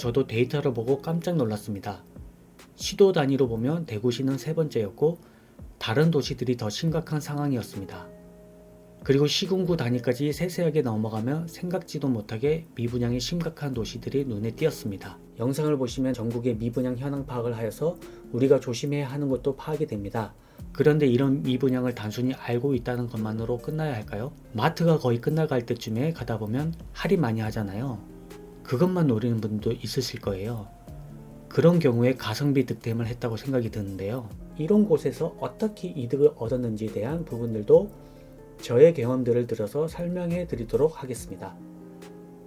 저도 데이터를 보고 깜짝 놀랐습니다. 시도 단위로 보면 대구시는 세 번째였고 다른 도시들이 더 심각한 상황이었습니다. 그리고 시군구 단위까지 세세하게 넘어가면 생각지도 못하게 미분양이 심각한 도시들이 눈에 띄었습니다. 영상을 보시면 전국의 미분양 현황 파악을 하여서 우리가 조심해야 하는 것도 파악이 됩니다. 그런데 이런 미분양을 단순히 알고 있다는 것만으로 끝나야 할까요? 마트가 거의 끝나갈 때쯤에 가다 보면 할인 많이 하잖아요. 그것만 노리는 분도 있으실 거예요. 그런 경우에 가성비 득템을 했다고 생각이 드는데요. 이런 곳에서 어떻게 이득을 얻었는지에 대한 부분들도 저의 경험들을 들어서 설명해 드리도록 하겠습니다.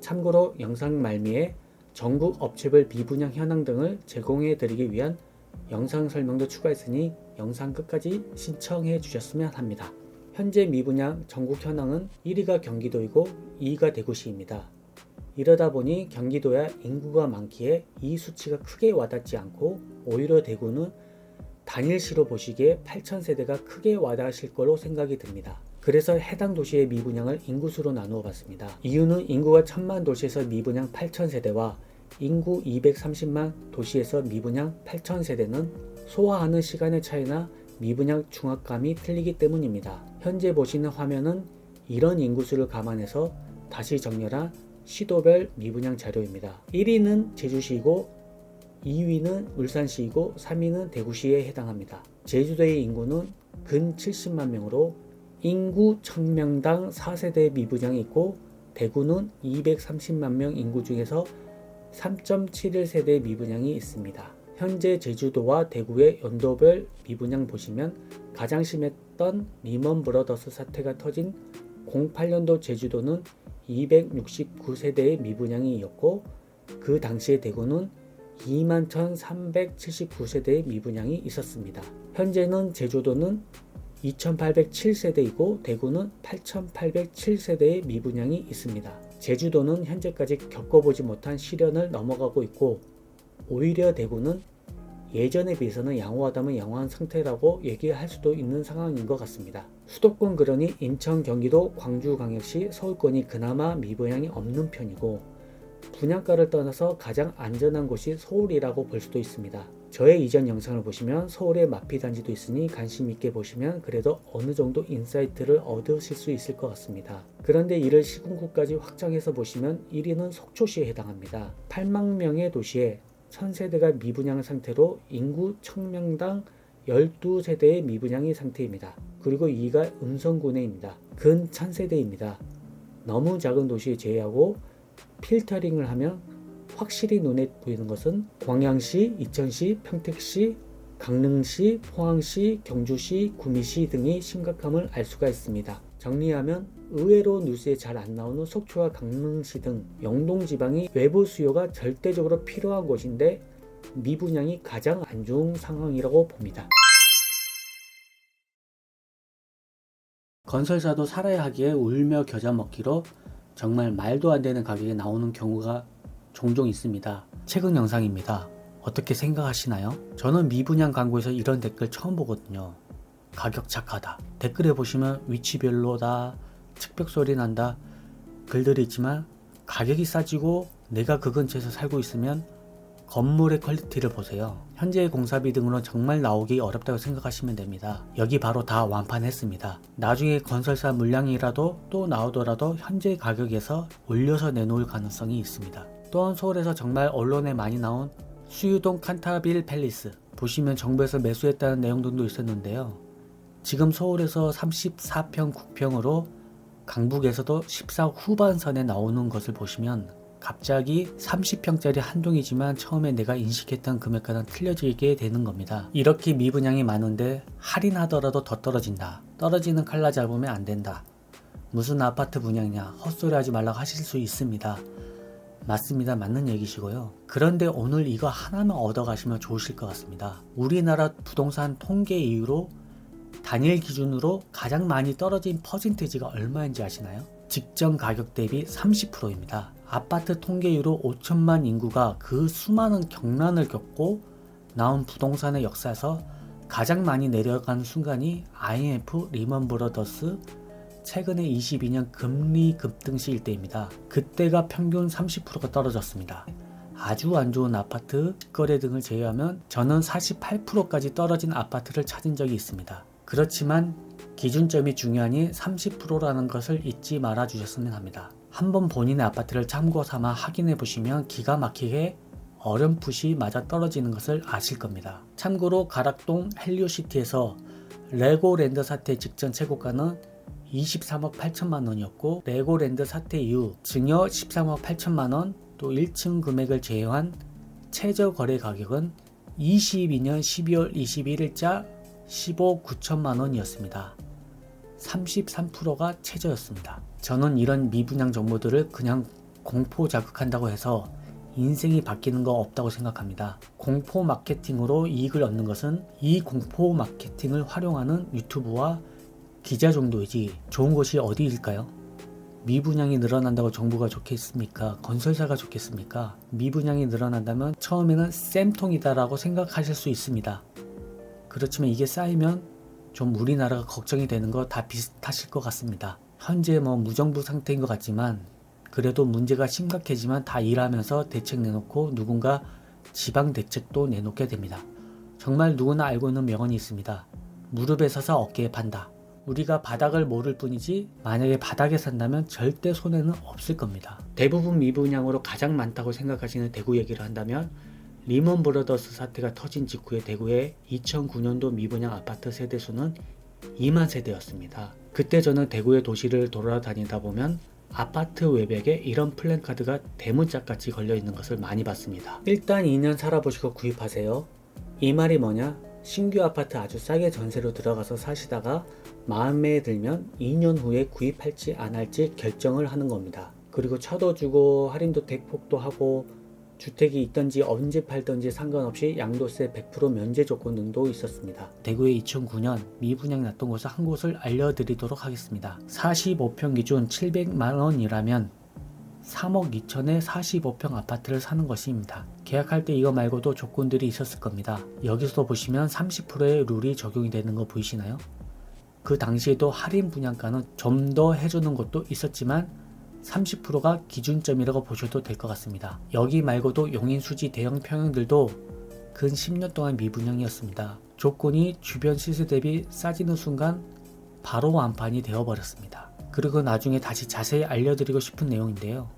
참고로 영상 말미에 전국 업체별 미분양 현황 등을 제공해 드리기 위한 영상 설명도 추가했으니 영상 끝까지 신청해 주셨으면 합니다. 현재 미분양 전국 현황은 1위가 경기도이고 2위가 대구시입니다. 이러다 보니 경기도야 인구가 많기에 이 수치가 크게 와닿지 않고 오히려 대구는 단일시로 보시기에 8,000세대가 크게 와닿으실 걸로 생각이 듭니다. 그래서 해당 도시의 미분양을 인구수로 나누어 봤습니다. 이유는 인구가 1000만 도시에서 미분양 8,000세대와 인구 230만 도시에서 미분양 8,000세대는 소화하는 시간의 차이나 미분양 중압감이 틀리기 때문입니다. 현재 보시는 화면은 이런 인구수를 감안해서 다시 정렬한 시도별 미분양 자료입니다. 1위는 제주시이고 2위는 울산시이고 3위는 대구시에 해당합니다. 제주도의 인구는 근 70만 명으로 인구 1000명당 4세대 미분양이 있고 대구는 230만 명 인구 중에서 3.71세대 미분양이 있습니다. 현재 제주도와 대구의 연도별 미분양 보시면 가장 심했던 리먼 브러더스 사태가 터진 08년도 제주도는 269세대의 미분양이 있었고 그 당시에 대구는 21,379세대의 미분양이 있었습니다. 현재는 제주도는 2,807세대이고 대구는 8,807세대의 미분양이 있습니다. 제주도는 현재까지 겪어보지 못한 시련을 넘어가고 있고 오히려 대구는 예전에 비해서는 양호하다면 양호한 상태라고 얘기할 수도 있는 상황인 것 같습니다. 수도권 그러니 인천, 경기도, 광주, 광역시, 서울권이 그나마 미분양이 없는 편이고 분양가를 떠나서 가장 안전한 곳이 서울이라고 볼 수도 있습니다. 저의 이전 영상을 보시면 서울에 마피단지도 있으니 관심 있게 보시면 그래도 어느 정도 인사이트를 얻으실 수 있을 것 같습니다. 그런데 이를 시군구까지 확장해서 보시면 1위는 속초시에 해당합니다. 8만 명의 도시에 1000세대가 미분양 상태로 인구 1000명당 12세대의 미분양이 상태입니다. 그리고 2위가 음성군내입니다. 근 1000세대입니다. 너무 작은 도시에 제외하고 필터링을 하면 확실히 눈에 보이는 것은 광양시, 이천시, 평택시, 강릉시, 포항시, 경주시, 구미시 등이 심각함을 알 수가 있습니다. 정리하면 의외로 뉴스에 잘 안 나오는 속초와 강릉시 등 영동 지방이 외부 수요가 절대적으로 필요한 곳인데 미분양이 가장 안 좋은 상황이라고 봅니다. 건설사도 살아야 하기에 울며 겨자 먹기로 정말 말도 안 되는 가격이 나오는 경우가 종종 있습니다. 최근 영상입니다. 어떻게 생각하시나요? 저는 미분양 광고에서 이런 댓글 처음 보거든요. 가격 착하다. 댓글에 보시면 위치별로다, 측벽소리 난다 글들이 있지만 가격이 싸지고 내가 그 근처에서 살고 있으면 건물의 퀄리티를 보세요. 현재의 공사비 등으로 정말 나오기 어렵다고 생각하시면 됩니다. 여기 바로 다 완판했습니다. 나중에 건설사 물량이라도 또 나오더라도 현재 가격에서 올려서 내놓을 가능성이 있습니다. 또한 서울에서 정말 언론에 많이 나온 수유동 칸타빌 팰리스 보시면 정부에서 매수했다는 내용 등도 있었는데요. 지금 서울에서 34평 국평으로 강북에서도 14 후반선에 나오는 것을 보시면 갑자기 30평짜리 한 동이지만 처음에 내가 인식했던 금액과는 틀려지게 되는 겁니다. 이렇게 미분양이 많은데 할인하더라도 더 떨어진다. 떨어지는 칼라 잡으면 안 된다. 무슨 아파트 분양이냐 헛소리 하지 말라고 하실 수 있습니다. 맞습니다. 맞는 얘기시고요. 그런데 오늘 이거 하나만 얻어가시면 좋으실 것 같습니다. 우리나라 부동산 통계 이후로 단일 기준으로 가장 많이 떨어진 퍼센티지가 얼마인지 아시나요? 직전 가격 대비 30%입니다. 아파트 통계율로 5천만 인구가 그 수많은 경란을 겪고 나온 부동산의 역사에서 가장 많이 내려간 순간이 IMF, 리먼 브러더스, 최근에 22년 금리 급등시일 때입니다. 그때가 평균 30%가 떨어졌습니다. 아주 안 좋은 아파트, 거래 등을 제외하면 저는 48%까지 떨어진 아파트를 찾은 적이 있습니다. 그렇지만 기준점이 중요하니 30%라는 것을 잊지 말아 주셨으면 합니다. 한번 본인의 아파트를 참고 삼아 확인해 보시면 기가 막히게 어렴풋이 맞아 떨어지는 것을 아실 겁니다. 참고로 가락동 헬리오시티에서 레고랜드 사태 직전 최고가는 23억 8천만 원이었고, 레고랜드 사태 이후 증여 13억 8천만 원, 또 1층 금액을 제외한 최저 거래 가격은 22년 12월 21일자 15억 9천만 원이었습니다. 33%가 최저였습니다. 저는 이런 미분양 정보들을 그냥 공포 자극한다고 해서 인생이 바뀌는 거 없다고 생각합니다. 공포 마케팅으로 이익을 얻는 것은 이 공포 마케팅을 활용하는 유튜브와 기자 정도이지 좋은 곳이 어디일까요? 미분양이 늘어난다고 정부가 좋겠습니까? 건설사가 좋겠습니까? 미분양이 늘어난다면 처음에는 쌤통이다라고 생각하실 수 있습니다. 그렇지만 이게 쌓이면 좀 우리나라가 걱정이 되는 거 다 비슷하실 것 같습니다. 현재 무정부 상태인 것 같지만 그래도 문제가 심각해지면 다 일하면서 대책 내놓고 누군가 지방 대책도 내놓게 됩니다. 정말 누구나 알고 있는 명언이 있습니다. 무릎에 서서 어깨에 판다. 우리가 바닥을 모를 뿐이지 만약에 바닥에 산다면 절대 손해는 없을 겁니다. 대부분 미분양으로 가장 많다고 생각하시는 대구 얘기를 한다면 리먼 브러더스 사태가 터진 직후에 대구의 2009년도 미분양 아파트 세대수는 2만 세대였습니다. 그때 저는 대구의 도시를 돌아다니다 보면 아파트 외벽에 이런 플랜카드가 대문짝같이 걸려있는 것을 많이 봤습니다. 일단 2년 살아보시고 구입하세요. 이 말이 뭐냐? 신규 아파트 아주 싸게 전세로 들어가서 사시다가 마음에 들면 2년 후에 구입할지 안 할지 결정을 하는 겁니다. 그리고 차도 주고 할인도 대폭도 하고 주택이 있던지 언제 팔던지 상관없이 양도세 100% 면제 조건 등도 있었습니다. 대구에 2009년 미분양 났던 곳을 한 곳을 알려드리도록 하겠습니다. 45평 기준 700만원이라면 3억 2천에 45평 아파트를 사는 것입니다. 계약할 때 이거 말고도 조건들이 있었을 겁니다. 여기서 보시면 30%의 룰이 적용이 되는 거 보이시나요? 그 당시에도 할인 분양가는 좀 더 해주는 곳도 있었지만 30%가 기준점이라고 보셔도 될 것 같습니다. 여기 말고도 용인수지 대형 평형들도 근 10년 동안 미분양이었습니다. 조건이 주변 시세 대비 싸지는 순간 바로 완판이 되어버렸습니다. 그리고 나중에 다시 자세히 알려드리고 싶은 내용인데요.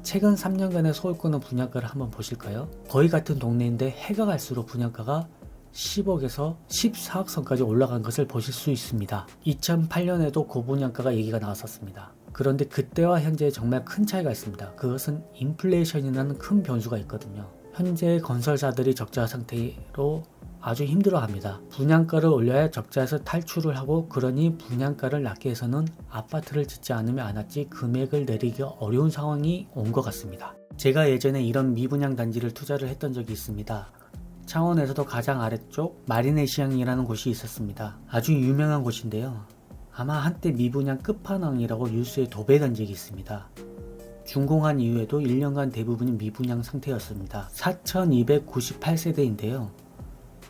최근 3년간의 서울권의 분양가를 한번 보실까요? 거의 같은 동네인데 해가 갈수록 분양가가 10억에서 14억 선까지 올라간 것을 보실 수 있습니다. 2008년에도 고분양가가 얘기가 나왔었습니다. 그런데 그때와 현재 정말 큰 차이가 있습니다. 그것은 인플레이션이라는 큰 변수가 있거든요. 현재 건설사들이 적자 상태로 아주 힘들어합니다. 분양가를 올려야 적자에서 탈출을 하고, 그러니 분양가를 낮게 해서는 아파트를 짓지 않으면 안 왔지 금액을 내리기가 어려운 상황이 온 것 같습니다. 제가 예전에 이런 미분양 단지를 투자를 했던 적이 있습니다. 창원에서도 가장 아래쪽 마리네시앙이라는 곳이 있었습니다. 아주 유명한 곳인데요. 아마 한때 미분양 끝판왕이라고 뉴스에 도배된 적이 있습니다. 준공한 이후에도 1년간 대부분이 미분양 상태였습니다. 4298세대인데요.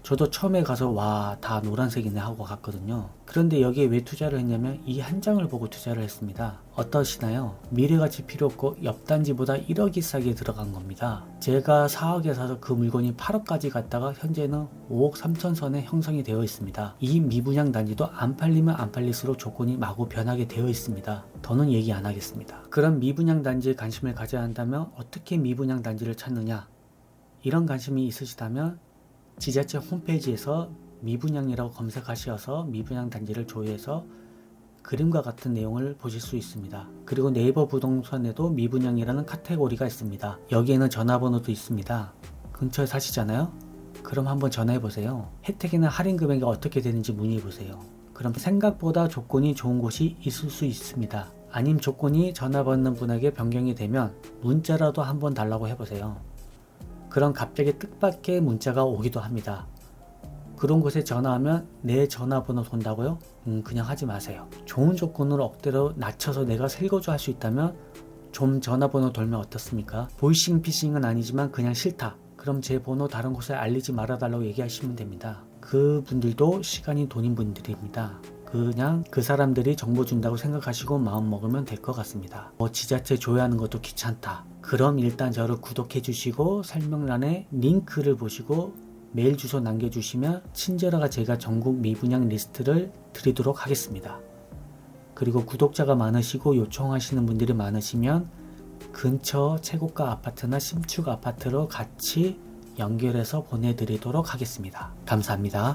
저도 처음에 가서 와, 다 노란색이네 하고 갔거든요. 그런데 여기에 왜 투자를 했냐면 이 한 장을 보고 투자를 했습니다. 어떠시나요? 미래가치 필요 없고 옆 단지보다 1억이 싸게 들어간 겁니다. 제가 4억에 사서 그 물건이 8억까지 갔다가 현재는 5억 3천 선에 형성이 되어 있습니다. 이 미분양 단지도 안 팔리면 안 팔릴수록 조건이 마구 변하게 되어 있습니다. 더는 얘기 안 하겠습니다. 그런 미분양 단지에 관심을 가져야 한다면 어떻게 미분양 단지를 찾느냐? 이런 관심이 있으시다면 지자체 홈페이지에서 미분양이라고 검색하셔서 미분양 단지를 조회해서 그림과 같은 내용을 보실 수 있습니다. 그리고 네이버 부동산에도 미분양이라는 카테고리가 있습니다. 여기에는 전화번호도 있습니다. 근처에 사시잖아요? 그럼 한번 전화해보세요. 혜택이나 할인 금액이 어떻게 되는지 문의해보세요. 그럼 생각보다 조건이 좋은 곳이 있을 수 있습니다. 아님 조건이 전화 받는 분에게 변경이 되면 문자라도 한번 달라고 해보세요. 그럼 갑자기 뜻밖의 문자가 오기도 합니다. 그런 곳에 전화하면 내 전화번호 돈다고요? 그냥 하지 마세요. 좋은 조건으로 억대로 낮춰서 내가 설거지 할 수 있다면 좀 전화번호 돌면 어떻습니까? 보이싱피싱은 아니지만 그냥 싫다. 그럼 제 번호 다른 곳에 알리지 말아달라고 얘기하시면 됩니다. 그분들도 시간이 돈인 분들입니다. 그냥 그 사람들이 정보 준다고 생각하시고 마음 먹으면 될 것 같습니다. 지자체 조회하는 것도 귀찮다. 그럼 일단 저를 구독해 주시고 설명란에 링크를 보시고 메일 주소 남겨주시면 친절하게 제가 전국 미분양 리스트를 드리도록 하겠습니다. 그리고 구독자가 많으시고 요청하시는 분들이 많으시면 근처 최고가 아파트나 신축 아파트로 같이 연결해서 보내드리도록 하겠습니다. 감사합니다.